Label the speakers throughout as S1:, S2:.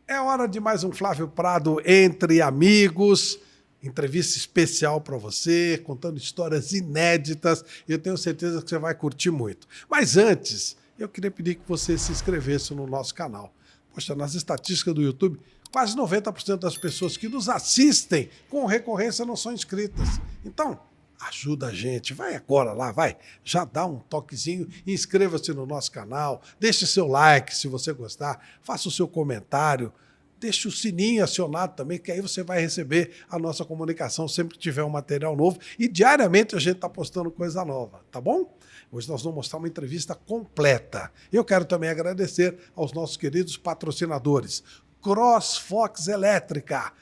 S1: É hora de mais um Flávio Prado Entre Amigos. Entrevista especial para você, contando histórias inéditas. Eu tenho certeza que você vai curtir muito. Mas antes, eu queria pedir que você se inscrevesse no nosso canal. Poxa, nas estatísticas do YouTube, quase 90% das pessoas que nos assistem com recorrência não são inscritas. Então, ajuda a gente, vai agora lá, vai. Já dá um toquezinho, inscreva-se no nosso canal, deixe seu like se você gostar, faça o seu comentário, deixe o sininho acionado também, que aí você vai receber a nossa comunicação sempre que tiver um material novo. E diariamente a gente está postando coisa nova, tá bom? Hoje nós vamos mostrar uma entrevista completa. Eu quero também agradecer aos nossos queridos patrocinadores. CrossFox Elétrica,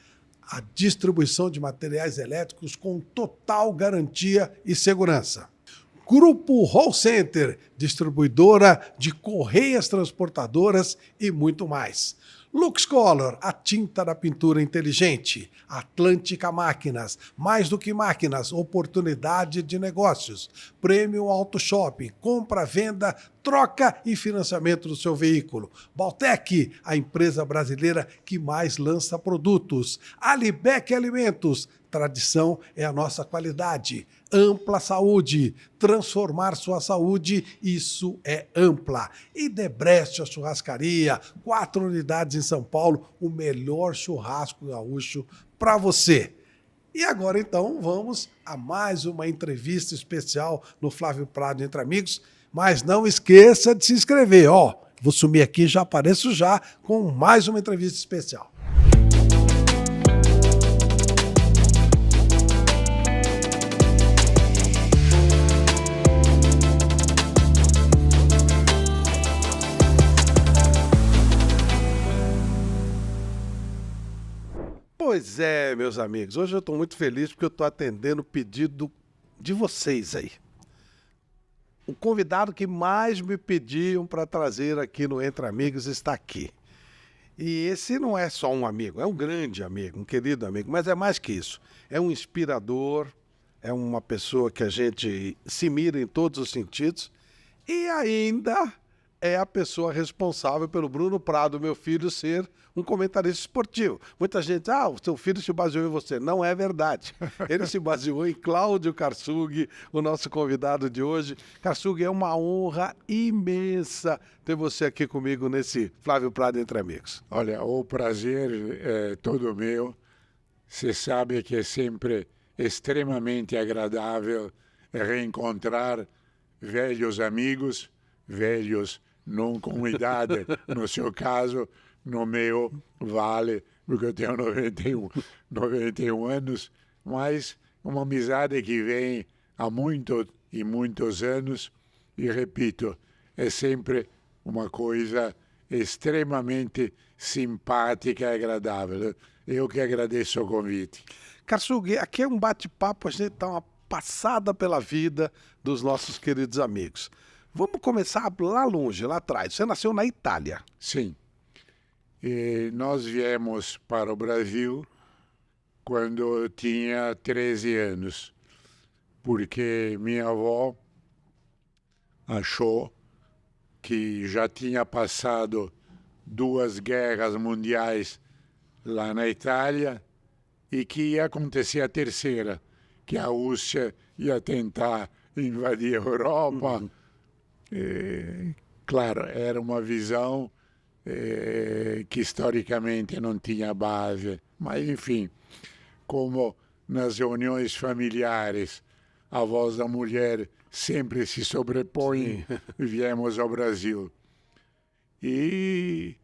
S1: a distribuição de materiais elétricos com total garantia e segurança. Grupo Hall Center, distribuidora de correias transportadoras e muito mais. LuxColor, a tinta da pintura inteligente. Atlântica Máquinas, mais do que máquinas, oportunidade de negócios. Prêmio Auto Shopping, compra, venda, troca e financiamento do seu veículo. Baltec, a empresa brasileira que mais lança produtos. Alibec Alimentos, tradição é a nossa qualidade. Ampla Saúde, transformar sua saúde, isso é Ampla. E Debrecht, a churrascaria, 4 unidades em São Paulo, o melhor churrasco gaúcho para você. E agora então vamos a mais uma entrevista especial no Flávio Prado Entre Amigos, mas não esqueça de se inscrever, ó. Vou sumir aqui e já apareço já com mais uma entrevista especial. Pois é, meus amigos, hoje eu estou muito feliz porque eu estou atendendo o pedido de vocês aí. O convidado que mais me pediam para trazer aqui no Entre Amigos está aqui. E esse não é só um amigo, é um grande amigo, um querido amigo, mas é mais que isso. É um inspirador, é uma pessoa que a gente se mira em todos os sentidos e ainda é a pessoa responsável pelo Bruno Prado, meu filho, ser um comentarista esportivo. Muita gente, o seu filho se baseou em você. Não é verdade. Ele se baseou em Cláudio Karsug, o nosso convidado de hoje. Karsug, é uma honra imensa ter você aqui comigo nesse Flávio Prado Entre Amigos.
S2: Olha, o prazer é todo meu. Você sabe que é sempre extremamente agradável reencontrar velhos amigos, velhos não com idade, no seu caso, no meu vale, porque eu tenho 91 anos, mas uma amizade que vem há muitos anos, e repito, é sempre uma coisa extremamente simpática e agradável. Eu que agradeço o convite.
S1: Karsug, aqui é um bate-papo, a gente dá uma passada pela vida dos nossos queridos amigos. Vamos começar lá longe, lá atrás. Você nasceu na Itália.
S2: Sim. E nós viemos para o Brasil quando eu tinha 13 anos, porque minha avó achou que já tinha passado 2 guerras mundiais lá na Itália e que ia acontecer a terceira, que a Rússia ia tentar invadir a Europa. Claro, era uma visão que historicamente não tinha base, mas enfim, como nas reuniões familiares a voz da mulher sempre se sobrepõe, viemos ao Brasil. E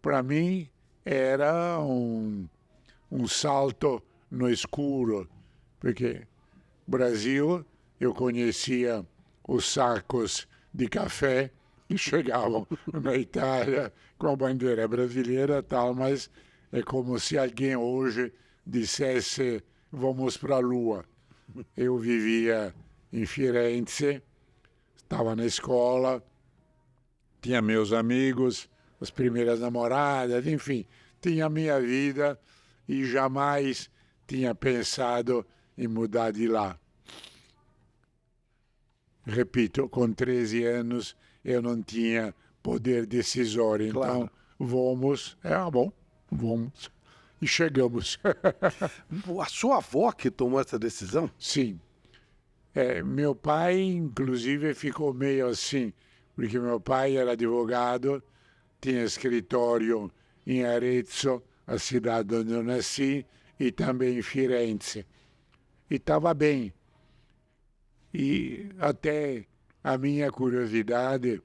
S2: para mim era um salto no escuro, porque Brasil eu conhecia os sacos de café que chegavam na Itália com a bandeira brasileira e tal, mas é como se alguém hoje dissesse vamos para a Lua. Eu vivia em Firenze, estava na escola, tinha meus amigos, as primeiras namoradas, enfim, tinha a minha vida e jamais tinha pensado em mudar de lá. Repito, com 13 anos eu não tinha poder decisório, então
S1: Claro.
S2: vamos, bom, vamos. E chegamos.
S1: A sua avó que tomou essa decisão?
S2: Sim. Meu pai, inclusive, ficou meio assim, porque meu pai era advogado, tinha escritório em Arezzo, a cidade onde eu nasci, e também em Firenze. E estava bem. E até a minha curiosidade,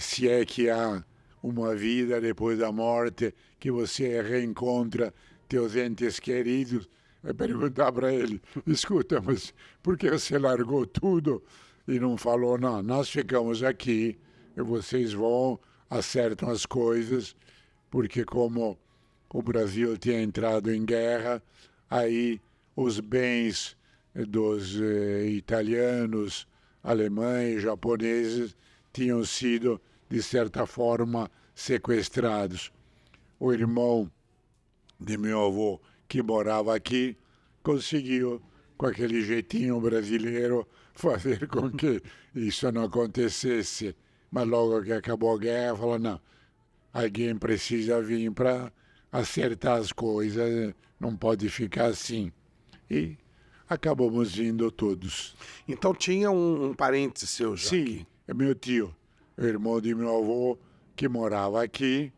S2: se é que há uma vida depois da morte, que você reencontra teus entes queridos, é perguntar para ele, escuta, mas por que você largou tudo e não falou, não, nós ficamos aqui, e vocês vão, acertam as coisas, porque como o Brasil tinha entrado em guerra, aí os bens dos italianos, alemães, japoneses tinham sido, de certa forma, sequestrados. O irmão de meu avô, que morava aqui, conseguiu, com aquele jeitinho brasileiro, fazer com que isso não acontecesse. Mas logo que acabou a guerra, falou, não, alguém precisa vir para acertar as coisas, não pode ficar assim. E acabamos indo todos.
S1: Então tinha um parente seu já
S2: Sim,
S1: aqui.
S2: é meu tio, o irmão de meu avô, que morava aqui.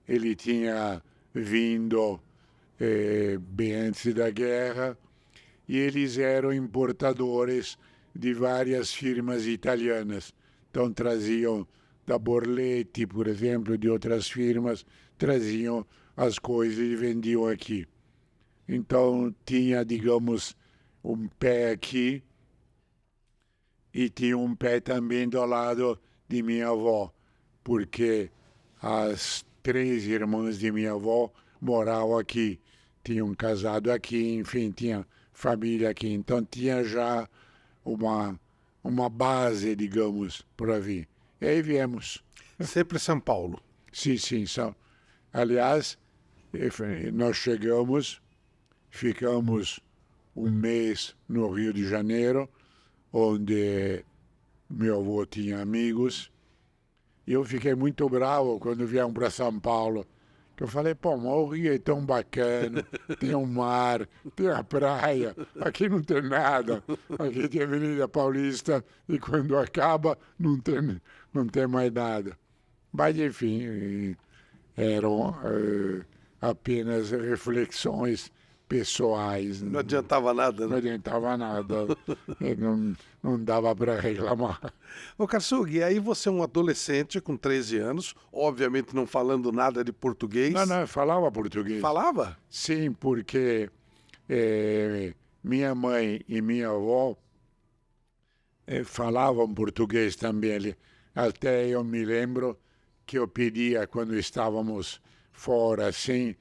S2: Ele tinha vindo bem antes da guerra e eles eram importadores de várias firmas italianas. Então traziam da Borletti, por exemplo, de outras firmas, traziam as coisas e vendiam aqui. Então tinha, digamos, um pé aqui e tinha um pé também do lado de minha avó, porque as 3 irmãs de minha avó moravam aqui, tinham casado aqui, enfim, tinha família aqui. Então tinha já uma base, digamos, para vir. E aí viemos.
S1: Sempre São Paulo.
S2: Sim, sim. Aliás, nós chegamos, ficamos um mês no Rio de Janeiro, onde meu avô tinha amigos, e eu fiquei muito bravo quando vieram para São Paulo. Que eu falei, pô, mas o Rio é tão bacana, tem um mar, tem a praia, aqui não tem nada. Aqui tem a Avenida Paulista e quando acaba não tem mais nada. Mas, enfim, eram apenas reflexões pessoais.
S1: Não adiantava nada,
S2: Não
S1: né?
S2: adiantava nada. Não dava para reclamar.
S1: Ô, Karsug, aí você é um adolescente com 13 anos, obviamente não falando nada de português.
S2: Não, eu falava português.
S1: Falava?
S2: Sim, porque minha mãe e minha avó falavam português também. Até eu me lembro que eu pedia, quando estávamos fora, assim,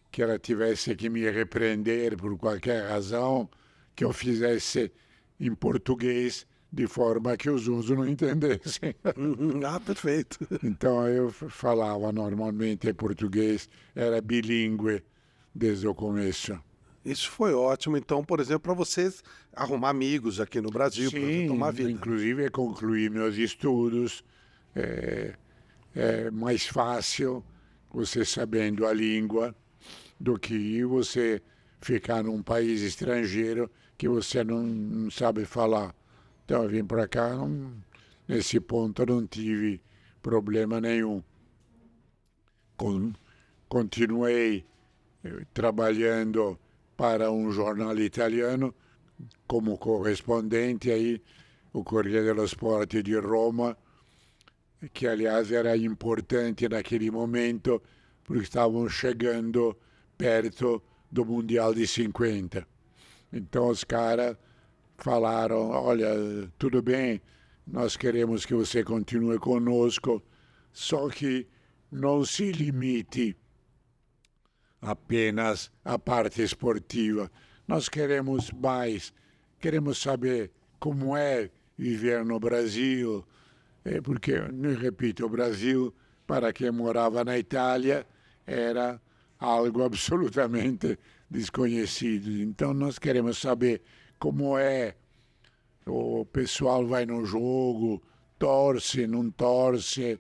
S2: que ela tivesse que me repreender por qualquer razão, que eu fizesse em português, de forma que os outros não entendessem.
S1: Ah, perfeito.
S2: Então eu falava normalmente português, era bilíngue desde o começo.
S1: Isso foi ótimo, então, por exemplo, para vocês arrumar amigos aqui no Brasil, para
S2: Sim,
S1: retomar a vida.
S2: inclusive concluir meus estudos. É mais fácil você sabendo a língua do que você ficar num país estrangeiro que você não sabe falar. Então eu vim para cá, nesse ponto não tive problema nenhum. Continuei trabalhando para um jornal italiano como correspondente aí, o Corriere dello Sport de Roma, que aliás era importante naquele momento porque estavam chegando perto do Mundial de 50. Então os caras falaram, olha, tudo bem, nós queremos que você continue conosco, só que não se limite apenas à parte esportiva. Nós queremos mais, queremos saber como é viver no Brasil, porque, repito, o Brasil, para quem morava na Itália, era algo absolutamente desconhecido. Então nós queremos saber como é, o pessoal vai no jogo, torce, não torce,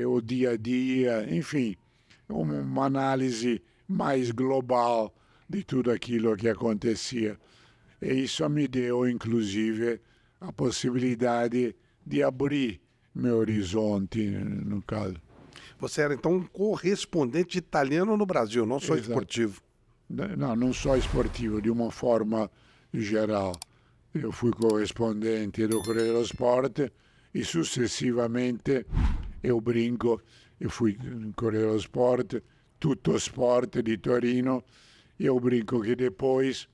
S2: o dia a dia, enfim, uma análise mais global de tudo aquilo que acontecia. E isso me deu, inclusive, a possibilidade de abrir meu horizonte, no caso.
S1: Você era, então, um correspondente italiano no Brasil, não só
S2: Exato.
S1: esportivo.
S2: Não só esportivo, de uma forma geral. Eu fui correspondente do Corriere dello Sport e sucessivamente eu brinco, eu fui no Corriere dello Sport, Tutto Sport di Torino, e eu brinco que depois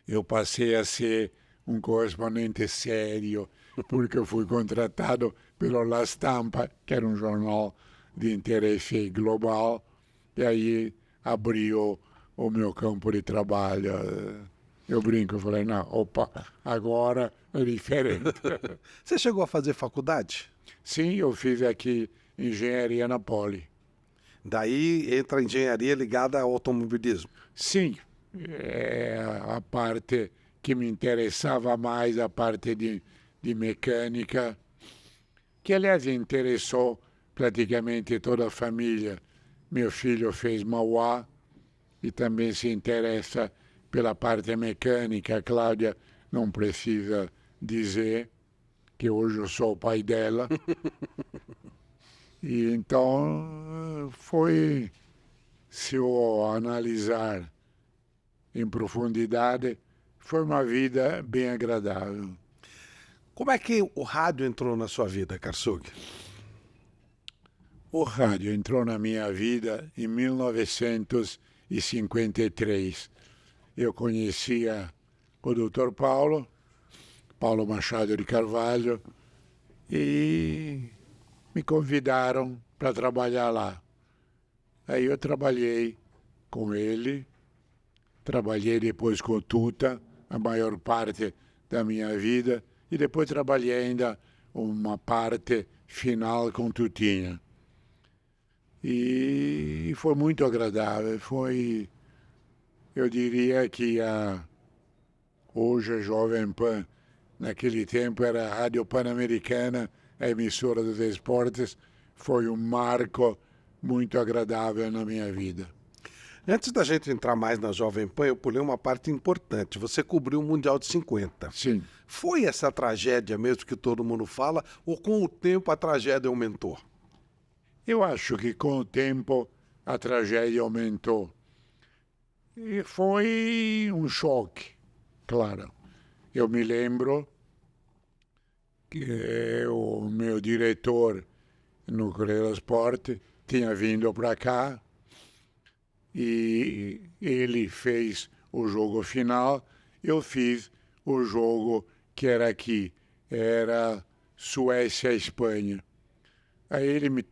S2: eu passei a ser um correspondente sério, porque eu fui contratado pelo La Stampa, que era um jornal de interesse global, e aí abriu o meu campo de trabalho. Eu brinco, eu falei, não, opa, agora é diferente.
S1: Você chegou a fazer faculdade?
S2: Sim, eu fiz aqui engenharia na Poli.
S1: Daí entra a engenharia ligada ao automobilismo.
S2: Sim, é a parte que me interessava mais, a parte de mecânica, que aliás interessou praticamente toda a família. Meu filho fez Mauá e também se interessa pela parte mecânica. A Cláudia não precisa dizer que hoje eu sou o pai dela. E então foi, se eu analisar em profundidade, foi uma vida bem agradável.
S1: Como é que o rádio entrou na sua vida, Karsug?
S2: O rádio entrou na minha vida em 1953. Eu conhecia o Dr. Paulo Machado de Carvalho, e me convidaram para trabalhar lá. Aí eu trabalhei com ele, trabalhei depois com o Tuta, a maior parte da minha vida, e depois trabalhei ainda uma parte final com o Tutinha. E foi muito agradável, eu diria que hoje a Jovem Pan, naquele tempo era a Rádio Pan-Americana, a emissora dos esportes, foi um marco muito agradável na minha vida.
S1: Antes da gente entrar mais na Jovem Pan, eu pulei uma parte importante. Você cobriu o Mundial de 50.
S2: Sim.
S1: Foi essa tragédia mesmo que todo mundo fala, ou com o tempo a tragédia aumentou?
S2: Eu acho que com o tempo a tragédia aumentou. E foi um choque, claro. Eu me lembro que o meu diretor no Corriere dello Sport tinha vindo para cá e ele fez o jogo final, eu fiz o jogo que era aqui, era Suécia-Espanha. Aí ele me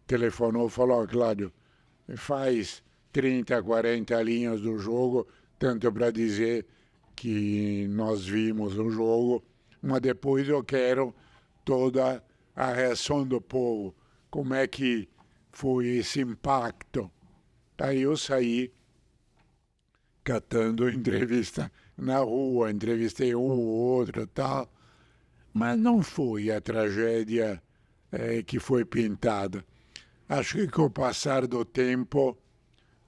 S2: telefonou e falou, Cláudio, faz 30, 40 linhas do jogo, tanto para dizer que nós vimos o jogo, mas depois eu quero toda a reação do povo, como é que foi esse impacto. Aí eu saí catando entrevista na rua, entrevistei um ou outro e tal, mas não foi a tragédia que foi pintada. Acho que com o passar do tempo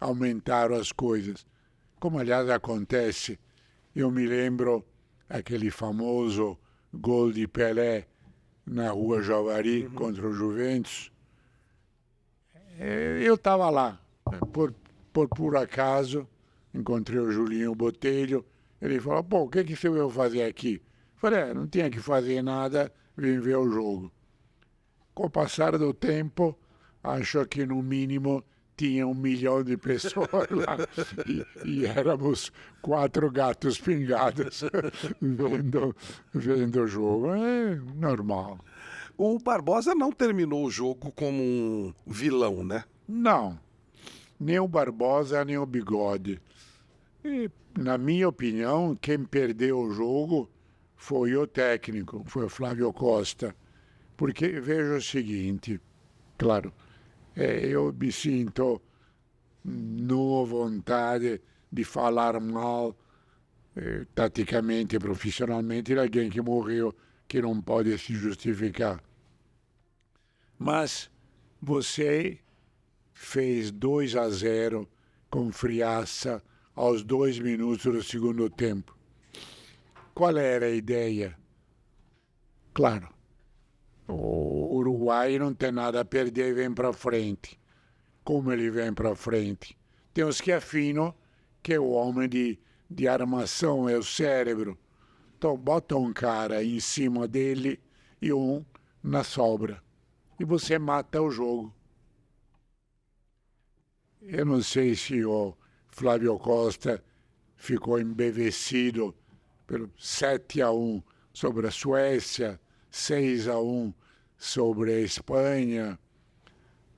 S2: aumentaram as coisas. Como, aliás, acontece, eu me lembro aquele famoso gol de Pelé na Rua Javari contra o Juventus. Eu estava lá, por acaso, encontrei o Julinho Botelho, ele falou, pô, o que você veio fazer aqui? Falei, não tinha que fazer nada, vim ver o jogo. Com o passar do tempo, acho que no mínimo tinha 1 milhão de pessoas lá e éramos 4 gatos pingados vendo o jogo. É normal.
S1: O Barbosa não terminou o jogo como um vilão, né?
S2: Não, nem o Barbosa, nem o Bigode. E, na minha opinião, quem perdeu o jogo foi o técnico, foi o Flávio Costa. Porque veja o seguinte, claro, eu me sinto no vontade de falar mal, taticamente e profissionalmente, de alguém que morreu, que não pode se justificar. Mas você fez 2-0 com Friaça aos 2 minutos do segundo tempo. Qual era a ideia? Claro, o Uruguai não tem nada a perder e vem para frente. Como ele vem para frente? Tem os que afinam que é o homem de armação, é o cérebro. Então bota um cara em cima dele e um na sobra. E você mata o jogo. Eu não sei se o Flávio Costa ficou embevecido pelo 7-1 sobre a Suécia, 6-1 sobre a Espanha,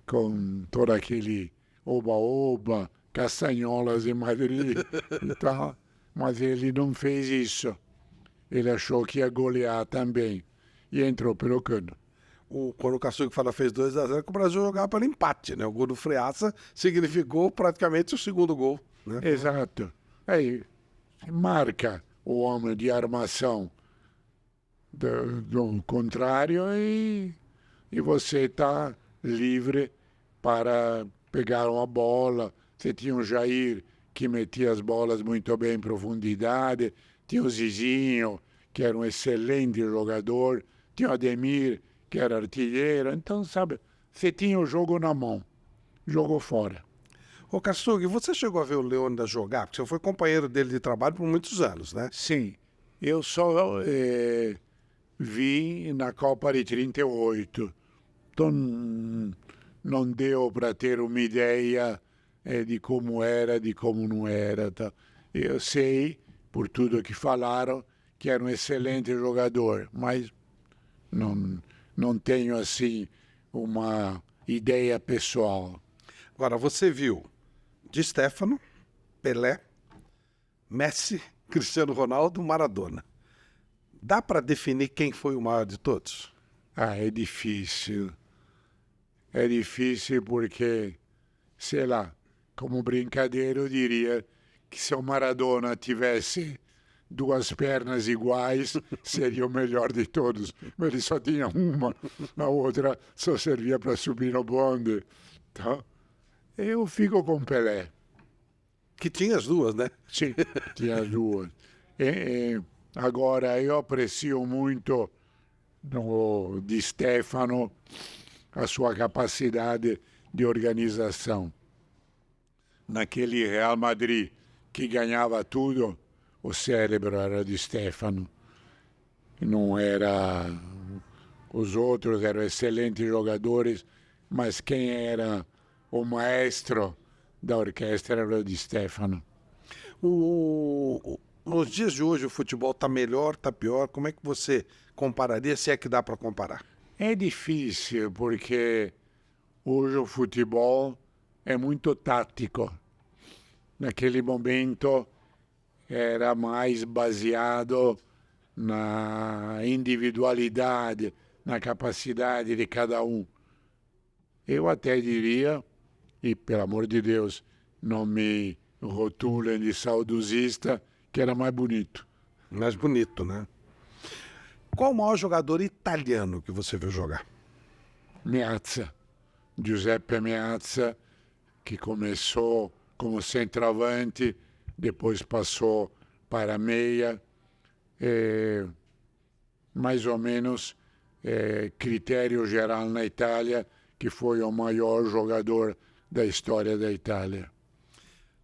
S2: com todo aquele oba-oba, castanholas em Madrid e tal. Mas ele não fez isso. Ele achou que ia golear também e entrou pelo cano.
S1: Quando o Kassug fala fez 2-0, que o Brasil jogava pelo empate, né? O gol do Friaça significou praticamente o segundo gol, né?
S2: Exato. Aí marca o homem de armação do contrário e você está livre para pegar uma bola. Você tinha o Jair, que metia as bolas muito bem em profundidade, tinha o Zizinho, que era um excelente jogador, tinha o Ademir, que era artilheiro. Então, sabe, você tinha o jogo na mão, jogo fora.
S1: Ô Kassug, você chegou a ver o Leônidas jogar? Porque você foi companheiro dele de trabalho por muitos anos, né?
S2: Sim, eu só vi na Copa de 38. Então, não deu para ter uma ideia de como era, de como não era. Tá? Eu sei, por tudo que falaram, que era um excelente jogador, mas não tenho, assim, uma ideia pessoal.
S1: Agora, você viu Di Stéfano, Pelé, Messi, Cristiano Ronaldo, Maradona. Dá para definir quem foi o maior de todos?
S2: Ah, é difícil. É difícil porque, sei lá, como brincadeira eu diria que se o Maradona tivesse 2 pernas iguais, seria o melhor de todos. Mas ele só tinha uma, a outra só servia para subir no bonde. Então, eu fico com Pelé.
S1: Que tinha as duas, né?
S2: Sim, tinha as duas. Agora, eu aprecio muito no Di Stéfano a sua capacidade de organização. Naquele Real Madrid que ganhava tudo, o cérebro era de Stéfano. Não era... Os outros eram excelentes jogadores, mas quem era o maestro da orquestra era o Di Stéfano.
S1: Nos dias de hoje o futebol está melhor, está pior? Como é que você compararia, se é que dá para comparar?
S2: É difícil, porque hoje o futebol é muito tático. Naquele momento era mais baseado na individualidade, na capacidade de cada um. Eu até diria, e pelo amor de Deus, não me rotulem de saudosista, que era mais bonito.
S1: Mais bonito, né? Qual o maior jogador italiano que você viu jogar?
S2: Meazza, Giuseppe Meazza, que começou como centroavante, depois passou para meia, mais ou menos critério geral na Itália, que foi o maior jogador da história da Itália.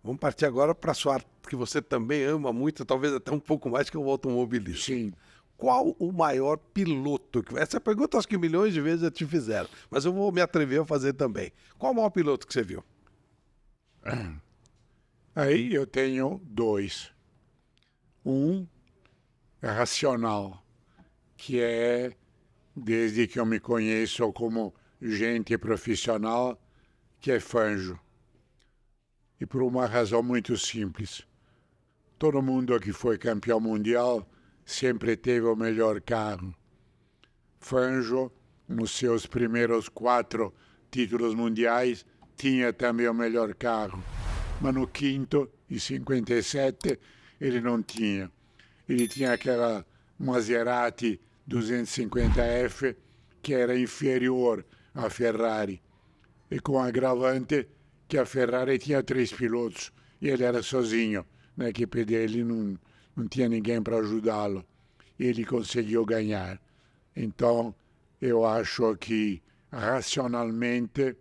S1: Vamos partir agora para a sua arte, que você também ama muito, talvez até um pouco mais que o automobilismo.
S2: Sim.
S1: Qual o maior piloto? Essa pergunta acho que milhões de vezes já te fizeram, mas eu vou me atrever a fazer também. Qual o maior piloto que você viu?
S2: Aí eu tenho 2. Um é racional, que é, desde que eu me conheço como gente profissional, que é Fangio. E por uma razão muito simples. Todo mundo que foi campeão mundial sempre teve o melhor carro. Fangio, nos seus primeiros 4 títulos mundiais, tinha também o melhor carro. Mas no quinto, em 57, ele não tinha. Ele tinha aquela Maserati 250F, que era inferior a Ferrari. E com o agravante que a Ferrari tinha 3 pilotos e ele era sozinho. Na equipe dele não tinha ninguém para ajudá-lo. E ele conseguiu ganhar. Então, eu acho que racionalmente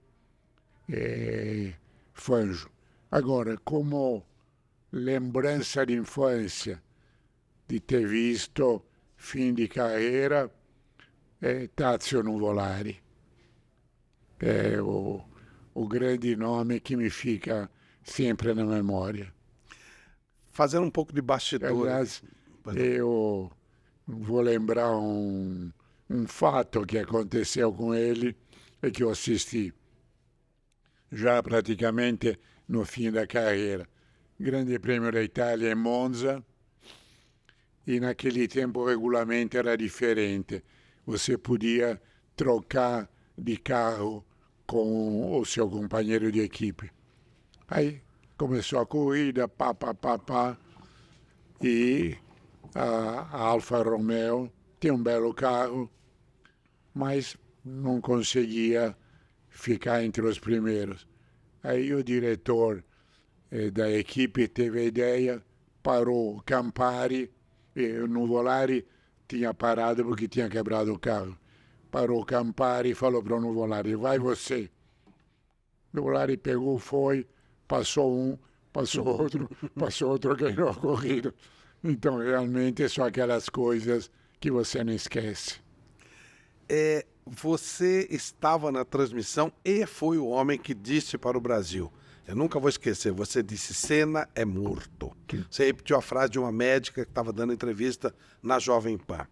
S2: foi um jogo. Agora, como lembrança de infância, de ter visto fim de carreira, Tazio Nuvolari. É o grande nome que me fica sempre na memória.
S1: Fazendo um pouco de bastidor.
S2: Aliás, eu vou lembrar um fato que aconteceu com ele e que eu assisti já praticamente no fim da carreira. Grande Prêmio da Itália em Monza, e naquele tempo o regulamento era diferente. Você podia trocar de carro com o seu companheiro de equipe. Aí começou a corrida, pá, e a Alfa Romeo tinha um belo carro, mas não conseguia ficar entre os primeiros. Aí o diretor da equipe teve a ideia, parou Campari, e o Nuvolari tinha parado porque tinha quebrado o carro. Parou Campari e falou para o Nuvolari, vai você. O Nuvolari pegou, foi, passou um, passou outro, ganhou a corrida. Então, realmente, são aquelas coisas que você não esquece.
S1: Você estava na transmissão e foi o homem que disse para o Brasil. Eu nunca vou esquecer, você disse, Senna é morto. Você repetiu a frase de uma médica que estava dando entrevista na Jovem Pan.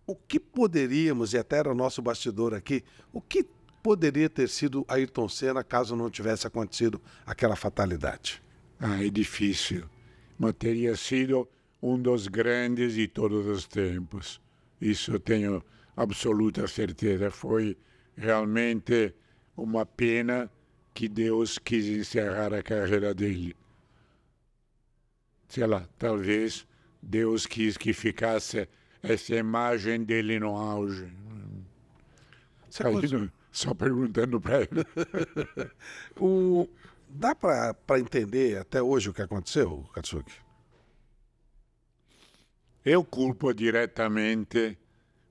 S1: O que poderíamos, e até era o nosso bastidor aqui, o que poderia ter sido Ayrton Senna caso não tivesse acontecido aquela fatalidade?
S2: É difícil, mas teria sido um dos grandes de todos os tempos. Isso eu tenho absoluta certeza. Foi realmente uma pena que Deus quis encerrar a carreira dele. Sei lá, talvez Deus quis que ficasse essa imagem dele no auge. Só perguntando para ele.
S1: Dá para entender até hoje o que aconteceu, Katsuki?
S2: Eu culpo diretamente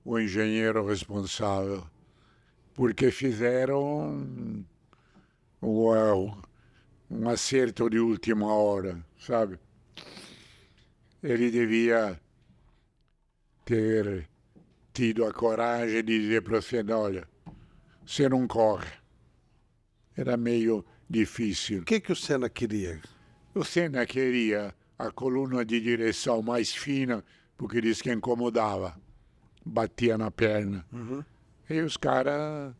S2: o engenheiro responsável, porque fizeram um acerto de última hora, sabe? Ele devia ter tido a coragem de dizer para você, olha, você não corre. Era meio difícil.
S1: O que o Senna queria?
S2: O Senna queria a coluna de direção mais fina, porque disse que incomodava. Batia na perna.
S1: Uhum.
S2: E os caras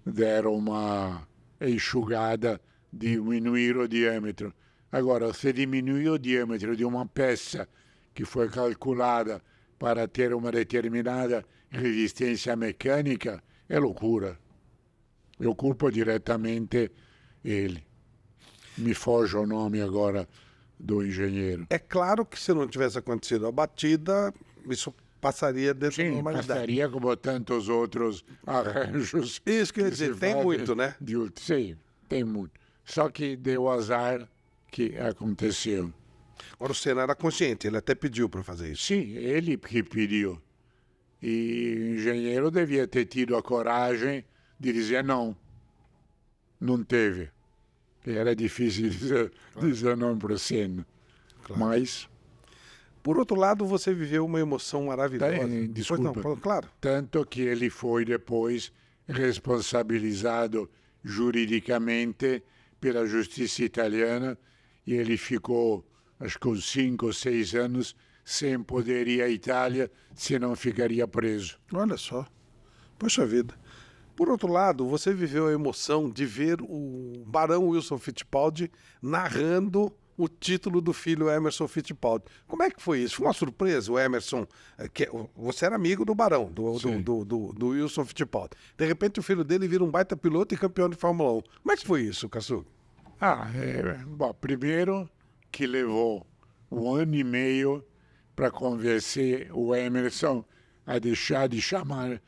S2: deram uma enxugada, diminuíram o diâmetro. Agora, se diminuir o diâmetro de uma peça que foi calculada para ter uma determinada resistência mecânica, é loucura. Eu culpo diretamente ele. Me foge o nome agora do engenheiro.
S1: É claro que se não tivesse acontecido a batida, isso passaria dentro da
S2: Sim,
S1: normalidade.
S2: passaria como tantos outros arranjos.
S1: Isso quer dizer, tem muito, né?
S2: Sim, tem muito. Só que deu azar que aconteceu.
S1: Agora o Senna era consciente, ele até pediu para fazer isso.
S2: Sim, ele que pediu. E o engenheiro devia ter tido a coragem de dizer não. Não teve. E era difícil dizer não para o Senna. Claro. Mas...
S1: Por outro lado, você viveu uma emoção maravilhosa.
S2: Desculpa.
S1: Não, claro.
S2: Tanto que ele foi depois responsabilizado juridicamente pela justiça italiana e ele ficou, acho que uns 5 ou 6 anos sem poder ir à Itália, senão ficaria preso.
S1: Olha só. Poxa vida. Por outro lado, você viveu a emoção de ver o Barão Wilson Fittipaldi narrando o título do filho Emerson Fittipaldi. Como é que foi isso? Foi uma surpresa, o Emerson, você era amigo do Barão, do Wilson Fittipaldi. De repente o filho dele vira um baita piloto e campeão de Fórmula 1. Como é que foi isso, Cassu?
S2: Bom, primeiro que levou 1 ano e meio para convencer o Emerson a deixar de chamar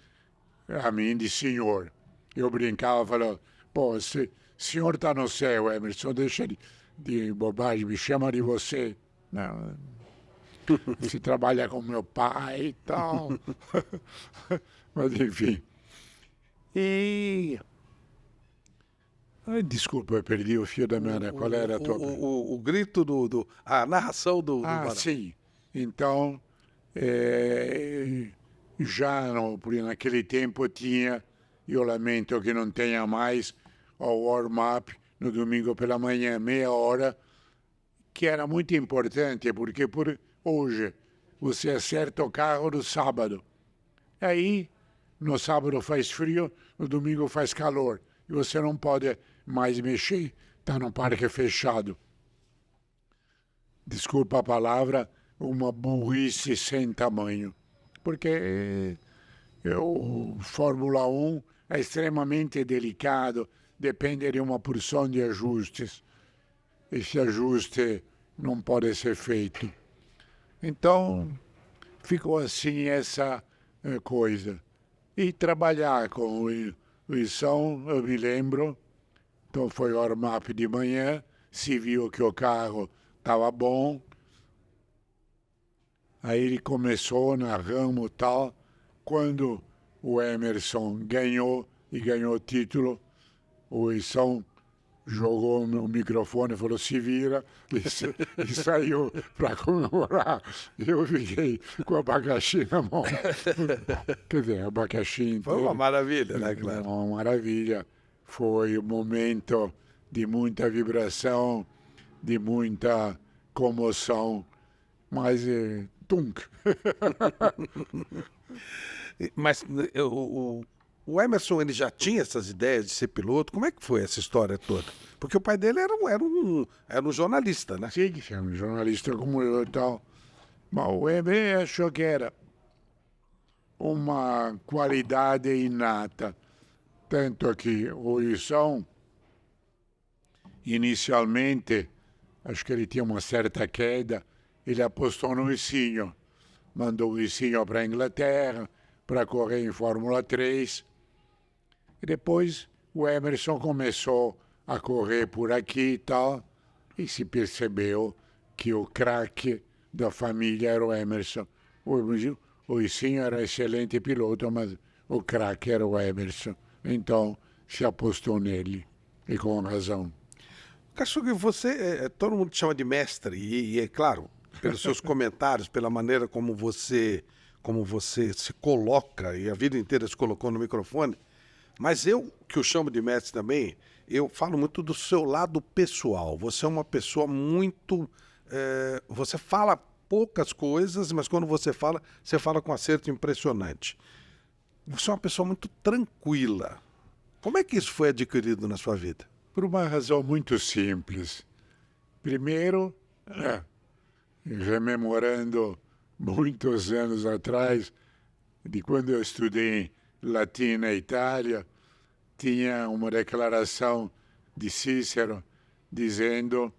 S2: a mim de senhor. Eu brincava, falava, pô, senhor está no céu, Emerson, deixa de bobagem, me chama de você. Não, você trabalha com meu pai e tal. Mas enfim. E... Ai, desculpa, eu perdi o fio da meada. Qual era a tua...
S1: O grito a narração do Barão.
S2: Sim. Então, naquele tempo tinha, eu lamento que não tenha mais, o warm-up no domingo pela manhã, meia hora, que era muito importante, porque hoje você acerta o carro no sábado. Aí, no sábado faz frio, no domingo faz calor. E você não pode mais mexer, está num parque fechado. Desculpa a palavra, uma burrice sem tamanho. Porque o Fórmula 1 é extremamente delicado, depende de uma porção de ajustes. Esse ajuste não pode ser feito. Então, ficou assim essa coisa. E trabalhar com o Ilson, eu me lembro, então foi o warm-up de manhã, se viu que o carro estava bom, aí ele começou na ramo e tal, quando o Emerson ganhou o título, o Ilson jogou no microfone e falou, se vira, e saiu para comemorar. Eu fiquei com o abacaxi na mão. Quer dizer, abacaxi inteiro.
S1: Foi uma maravilha, né, claro?
S2: Uma maravilha. Foi um momento de muita vibração, de muita comoção, mas tunk.
S1: Mas o Emerson, ele já tinha essas ideias de ser piloto? Como é que foi essa história toda? Porque o pai dele era um jornalista, né?
S2: Sim, era um jornalista como eu e tal. Mas o Emerson achou que era uma qualidade inata. Tanto que o Wilson, inicialmente, acho que ele tinha uma certa queda, ele apostou no Isinho. Mandou o Isinho para a Inglaterra, para correr em Fórmula 3. E depois o Emerson começou a correr por aqui e tal, e se percebeu que o craque da família era o Emerson. O Isinho era excelente piloto, mas o craque era o Emerson. Então se apostou nele, e com razão.
S1: Kazuki, você, todo mundo te chama de mestre, e é claro, pelos seus comentários, pela maneira como você se coloca, e a vida inteira se colocou no microfone, mas eu, que o chamo de mestre também, eu falo muito do seu lado pessoal. Você é uma pessoa muito... você fala poucas coisas, mas quando você fala com acerto impressionante. Você é uma pessoa muito tranquila. Como é que isso foi adquirido na sua vida?
S2: Por uma razão muito simples. Primeiro, rememorando muitos anos atrás, de quando eu estudei latim na Itália, tinha uma declaração de Cícero dizendo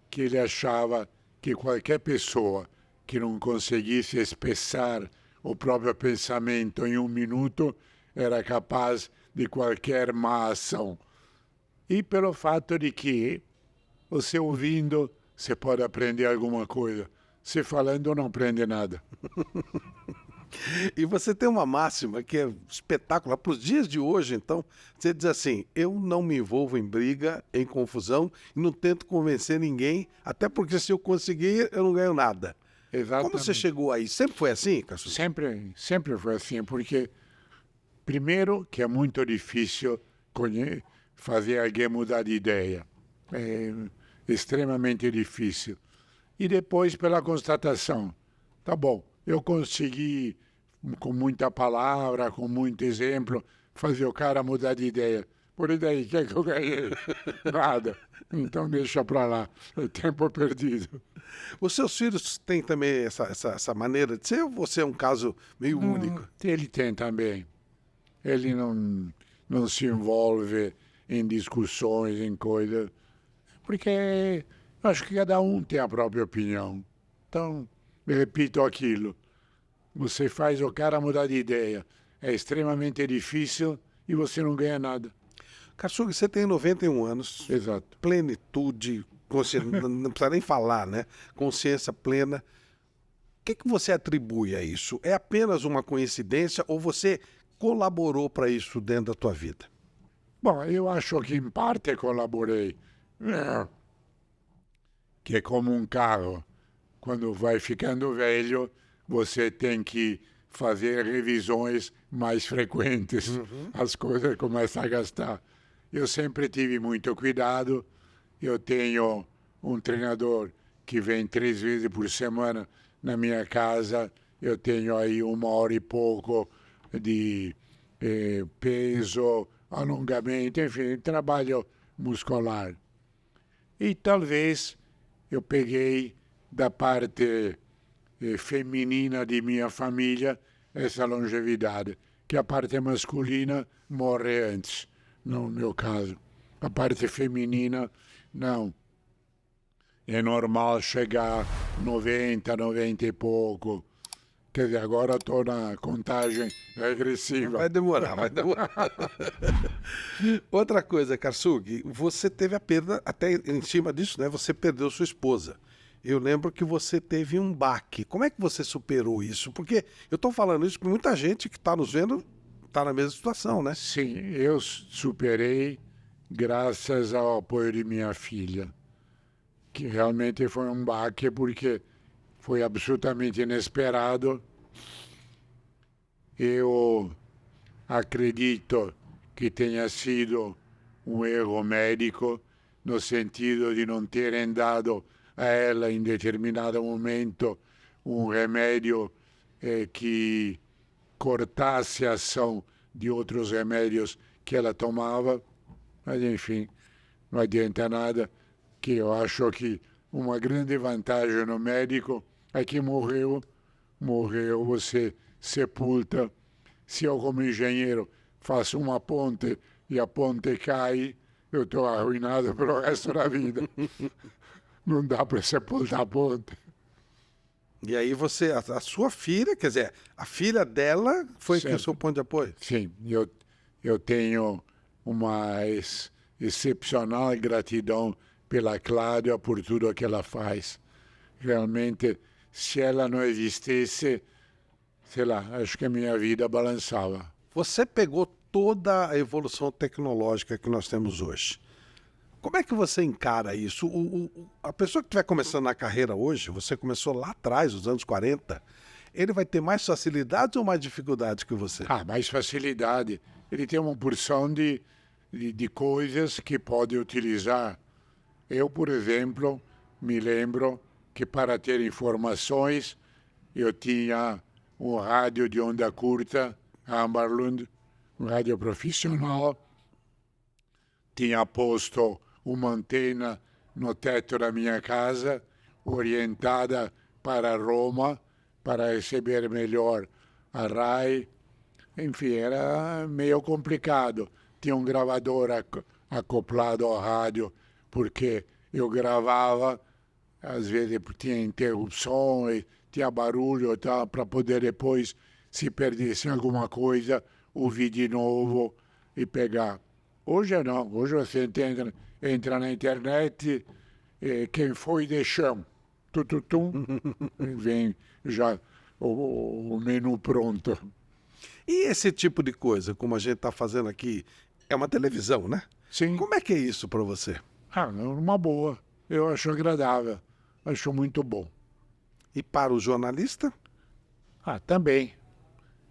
S2: que ele achava que qualquer pessoa que não conseguisse expressar o próprio pensamento em 1 minuto era capaz de qualquer má ação. E pelo fato de que você ouvindo, você pode aprender alguma coisa. Você falando, não aprende nada.
S1: E você tem uma máxima que é espetacular. Para os dias de hoje, então, você diz assim, eu não me envolvo em briga, em confusão, e não tento convencer ninguém, até porque se eu conseguir, eu não ganho nada.
S2: Exatamente.
S1: Como você chegou aí? Sempre foi assim, Kazuki?
S2: Sempre foi assim, porque, primeiro, que é muito difícil fazer alguém mudar de ideia. É extremamente difícil. E depois, pela constatação. Tá bom, eu consegui, com muita palavra, com muito exemplo, fazer o cara mudar de ideia. Por daí, o que é que eu ganhei? Nada. Então deixa para lá, é tempo perdido.
S1: Os seus filhos têm também essa maneira de ser, ou você é um caso meio único?
S2: Ele tem também. Ele não se envolve em discussões, em coisas, porque acho que cada um tem a própria opinião. Então, repito aquilo. Você faz o cara mudar de ideia. é extremamente difícil e você não ganha nada.
S1: Karsug, você tem 91 anos,
S2: Exato.
S1: plenitude, não precisa nem falar, né? Consciência plena. O que você atribui a isso? É apenas uma coincidência ou você colaborou para isso dentro da tua vida?
S2: Bom, eu acho que em parte colaborei. Que é como um carro. Quando vai ficando velho, você tem que fazer revisões mais frequentes. As coisas começam a gastar. Eu sempre tive muito cuidado. Eu tenho um treinador que vem 3 vezes por semana na minha casa. Eu tenho aí 1 hora e pouco de peso, alongamento, enfim, trabalho muscular. E talvez eu peguei da parte feminina de minha família essa longevidade, que a parte masculina morre antes, no meu caso. A parte feminina, não. É normal chegar 90, 90 e pouco. Quer dizer, agora estou na contagem regressiva.
S1: Vai demorar, vai demorar. Outra coisa, Karsug, você teve a perda, até em cima disso, né? Você perdeu sua esposa. Eu lembro que você teve um baque. Como é que você superou isso? Porque eu estou falando isso porque muita gente que está nos vendo está na mesma situação, né?
S2: Sim, eu superei graças ao apoio de minha filha, que realmente foi um baque porque foi absolutamente inesperado. Eu acredito que tenha sido um erro médico, no sentido de não terem dado a ela, em determinado momento, um remédio que cortasse a ação de outros remédios que ela tomava. Mas, enfim, não adianta nada, que eu acho que uma grande vantagem no médico é que morreu, você sepulta. Se eu, como engenheiro, faço uma ponte e a ponte cai, eu estou arruinado pelo resto da vida. Não dá para sepultar a ponte.
S1: E aí você, a sua filha, quer dizer, a filha dela foi que o seu ponto de apoio?
S2: Sim, eu tenho uma excepcional gratidão pela Cláudia por tudo que ela faz. Realmente, se ela não existisse, sei lá, acho que a minha vida balançava.
S1: Você pegou toda a evolução tecnológica que nós temos hoje. Como é que você encara isso? A pessoa que estiver começando na carreira hoje, você começou lá atrás, nos anos 40, ele vai ter mais facilidades ou mais dificuldades que você?
S2: Mais facilidade. Ele tem uma porção de coisas que pode utilizar. Eu, por exemplo, me lembro que para ter informações, eu tinha um rádio de onda curta, Amberlund, um rádio profissional, tinha posto uma antena no teto da minha casa, orientada para Roma, para receber melhor a RAI. Enfim, era meio complicado. Tinha um gravador acoplado ao rádio, porque eu gravava, às vezes tinha interrupções, tinha barulho e tal, para poder depois, se perdesse alguma coisa, ouvir de novo e pegar. Hoje não, hoje você entra na internet, quem foi de chão, vem já o menu pronto.
S1: E esse tipo de coisa, como a gente está fazendo aqui, é uma televisão, né?
S2: Sim.
S1: Como é que é isso para você?
S2: Uma boa. Eu acho agradável, acho muito bom.
S1: E para o jornalista?
S2: Também.